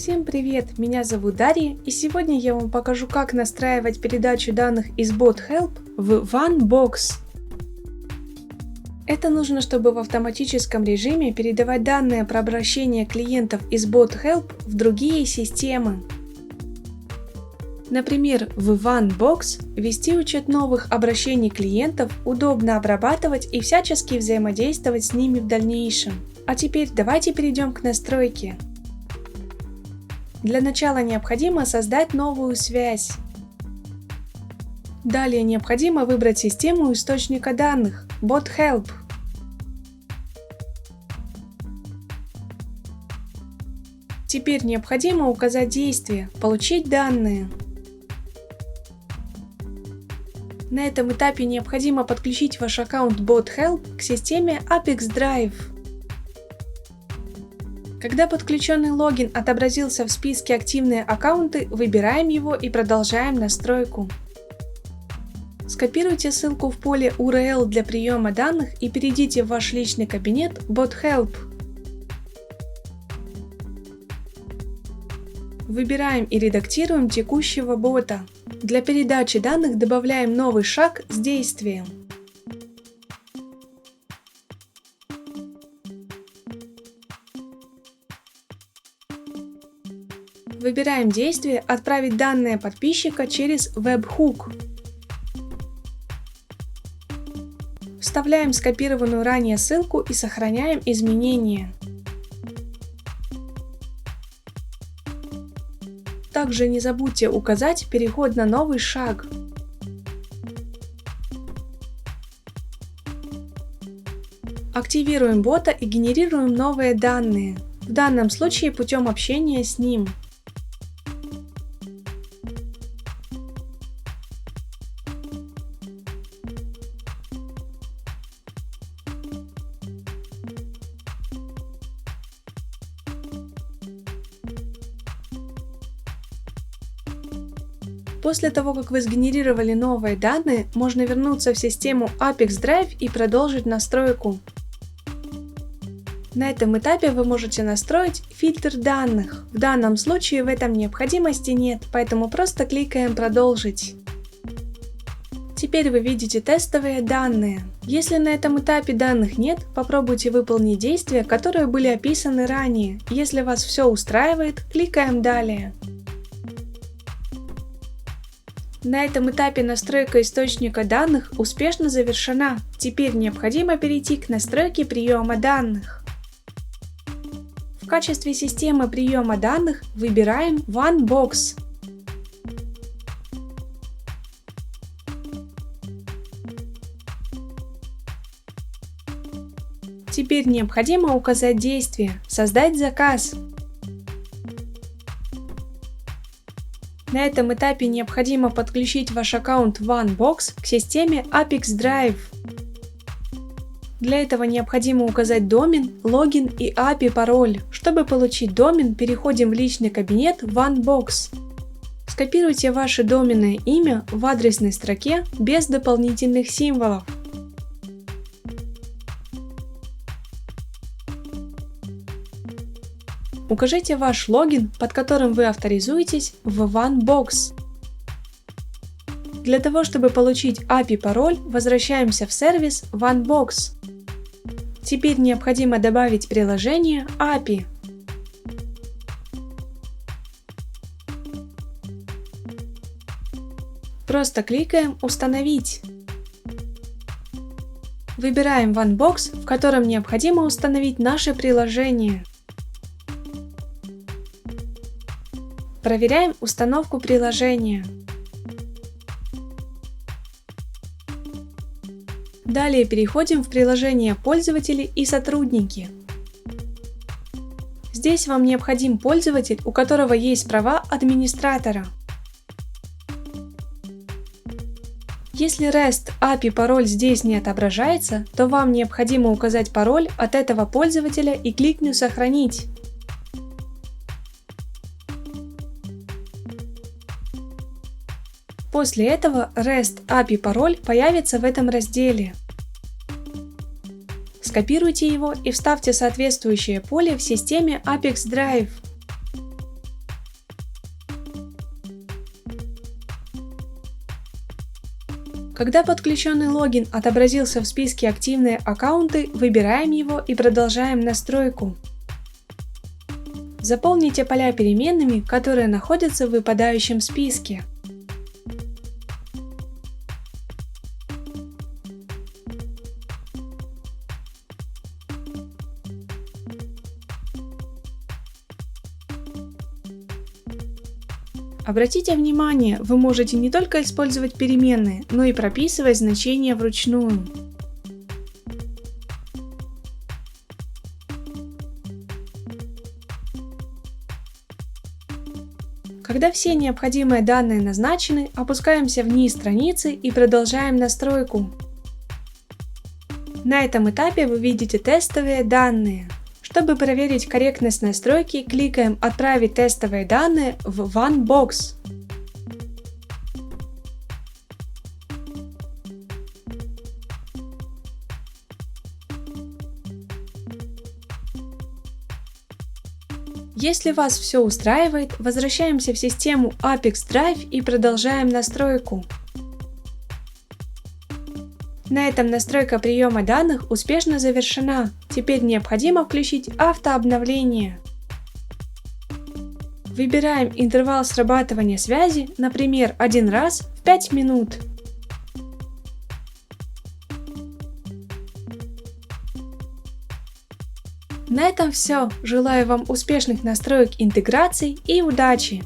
Всем привет, меня зовут Дарья, и сегодня я вам покажу, как настраивать передачу данных из BotHelp в OneBox. Это нужно, чтобы в автоматическом режиме передавать данные про обращение клиентов из BotHelp в другие системы. Например, в OneBox вести учет новых обращений клиентов удобно обрабатывать и всячески взаимодействовать с ними в дальнейшем. А теперь давайте перейдем к настройке. Для начала необходимо создать новую связь. Далее необходимо выбрать систему источника данных BotHelp. Теперь необходимо указать действие «Получить данные». На этом этапе необходимо подключить ваш аккаунт BotHelp к системе Apex Drive. Когда подключенный логин отобразился в списке «Активные аккаунты», выбираем его и продолжаем настройку. Скопируйте ссылку в поле URL для приема данных и перейдите в ваш личный кабинет BotHelp. Выбираем и редактируем текущего бота. Для передачи данных добавляем новый шаг с действием. Выбираем действие «Отправить данные подписчика через веб-хук». Вставляем скопированную ранее ссылку и сохраняем изменения. Также не забудьте указать переход на новый шаг. Активируем бота и генерируем новые данные, в данном случае путем общения с ним. После того, как вы сгенерировали новые данные, можно вернуться в систему Apex Drive и продолжить настройку. На этом этапе вы можете настроить фильтр данных. В данном случае в этом необходимости нет, поэтому просто кликаем «Продолжить». Теперь вы видите тестовые данные. Если на этом этапе данных нет, попробуйте выполнить действия, которые были описаны ранее. Если вас все устраивает, кликаем «Далее». На этом этапе настройка источника данных успешно завершена. Теперь необходимо перейти к настройке приема данных. В качестве системы приема данных выбираем OneBox. Теперь необходимо указать действие «Создать заказ». На этом этапе необходимо подключить ваш аккаунт OneBox к системе Apex Drive. Для этого необходимо указать домен, логин и API-пароль. Чтобы получить домен, переходим в личный кабинет OneBox. Скопируйте ваше доменное имя в адресной строке без дополнительных символов. Укажите ваш логин, под которым вы авторизуетесь в OneBox. Для того, чтобы получить API-пароль, возвращаемся в сервис OneBox. Теперь необходимо добавить приложение API. Просто кликаем «Установить». Выбираем OneBox, в котором необходимо установить наше приложение. Проверяем установку приложения. Далее переходим в приложение «Пользователи и сотрудники». Здесь вам необходим пользователь, у которого есть права администратора. Если REST API пароль здесь не отображается, то вам необходимо указать пароль от этого пользователя и кликнуть «Сохранить». После этого REST API пароль появится в этом разделе. Скопируйте его и вставьте соответствующее поле в системе Apex Drive. Когда подключенный логин отобразился в списке «Активные аккаунты», выбираем его и продолжаем настройку. Заполните поля переменными, которые находятся в выпадающем списке. Обратите внимание, вы можете не только использовать переменные, но и прописывать значения вручную. Когда все необходимые данные назначены, опускаемся вниз страницы и продолжаем настройку. На этом этапе вы видите тестовые данные. Чтобы проверить корректность настройки, кликаем «Отправить тестовые данные» в OneBox. Если вас все устраивает, возвращаемся в систему Apex Drive и продолжаем настройку. На этом настройка приема данных успешно завершена. Теперь необходимо включить автообновление. Выбираем интервал срабатывания связи, например, 1 раз в 5 минут. На этом все. Желаю вам успешных настроек интеграций и удачи!